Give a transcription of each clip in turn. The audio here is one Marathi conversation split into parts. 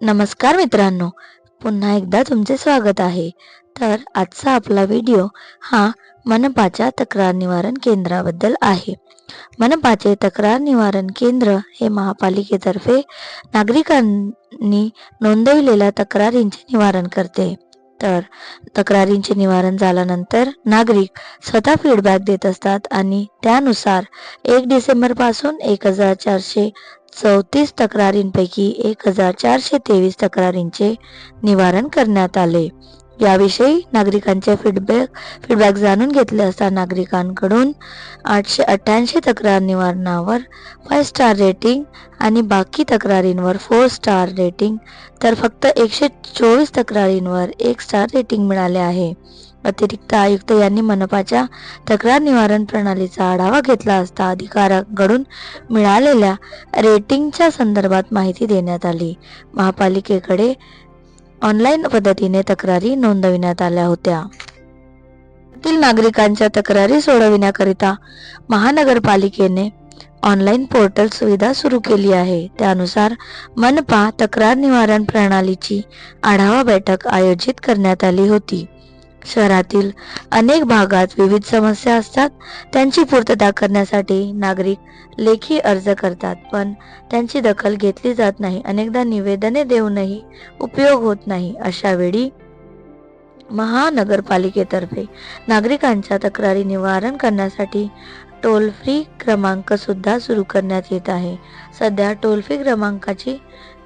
नमस्कार मित्रांनो, पुन्हा एकदा तुमचे स्वागत आहे. तर आजचा आपला व्हिडिओ हा मनपाच्या तक्रार निवारण केंद्राबद्दल आहे. मनपाचे तक्रार निवारण केंद्र हे महापालिकेतर्फे नागरिकांनी नोंदविलेल्या तक्रारींचे निवारण करते. तर तक्रारींचे निवारण झाल्यानंतर नागरिक स्वतः फीडबॅक देत असतात आणि त्यानुसार 1 डिसेंबर पासून 1434 तक्रारींपैकी 1423 तक्रारींचे निवारण करण्यात आले. याविषयी नागरिकांचे फीडबॅक जाणून घेतले असता नागरिकांकडून 888 तक्रार निवारणावर 5 स्टार रेटिंग आणि बाकी तक्रारींवर 4 स्टार रेटिंग, तर फक्त 124 तक्रारींवर 1 स्टार रेटिंग मिळाले आहे. अतिरिक्त आयुक्त यांनी मनपाच्या तक्रार निवारण प्रणालीचा आढावा घेतला असता अधिकाऱ्यांकडून मिळालेल्या रेटिंगच्या संदर्भात माहिती देण्यात आली. महापालिकेकडे ऑनलाईन पद्धतीने तक्रारी नोंदविण्यात आल्या होत्या. नागरिकांच्या तक्रारी सोडविण्याकरिता महानगरपालिकेने ऑनलाईन पोर्टल सुविधा सुरू केली आहे. त्यानुसार मनपा तक्रार निवारण प्रणालीची आढावा बैठक आयोजित करण्यात आली होती. शहरातील अनेक भागात विविध समस्या असतात. त्यांची पूर्तता करण्यासाठी नागरिक लेखी अर्ज करतात, पण त्यांची दखल घेतली जात नाही. अनेकदा निवेदने देऊनही उपयोग होत नाही. अशा वेळी महानगरपालिकेतर्फे नागरिकांच्या तक्रारी निवारण करण्यासाठी टोल फ्री क्रमांक सुद्धा सुरू करण्यात येत आहे. सध्या टोल फ्री क्रमांकाची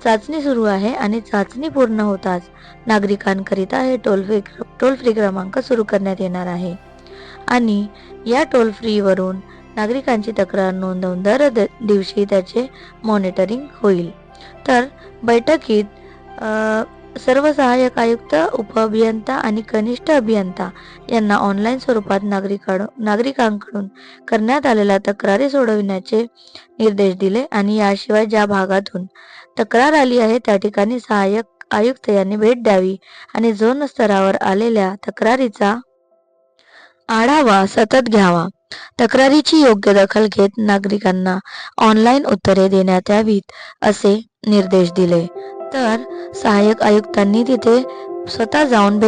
चाचणी सुरू आहे आणि चाचणी पूर्ण होताच नागरिकांकरिता हे टोल फ्री क्रमांक सुरू करण्यात येणार आहे आणि या टोल फ्री वरून नागरिकांची तक्रार नोंदवून दर दिवशी त्याचे मॉनिटरिंग होईल. तर बैठकीत सर्व सहाय्यक आयुक्त, उपअभियंता आणि कनिष्ठ अभियंता यांना ऑनलाईन स्वरूपात नागरिकांकडून करण्यात आलेल्या तक्रारी सोडविण्याचे निर्देश दिले आणि याशिवाय ज्या भागातून तक्रार आली आहे त्या ठिकाणी सहाय्यक आयुक्त यांनी भेट द्यावी आणि झोन स्तरावर आलेल्या तक्रारीचा आढावा सतत घ्यावा. तक्रारीची योग्य दखल घेत नागरिकांना ऑनलाईन उत्तरे देण्यात यावीत असे निर्देश दिले. तर सहाय्यक आयुक्तांनी तिथे स्वतः जाऊन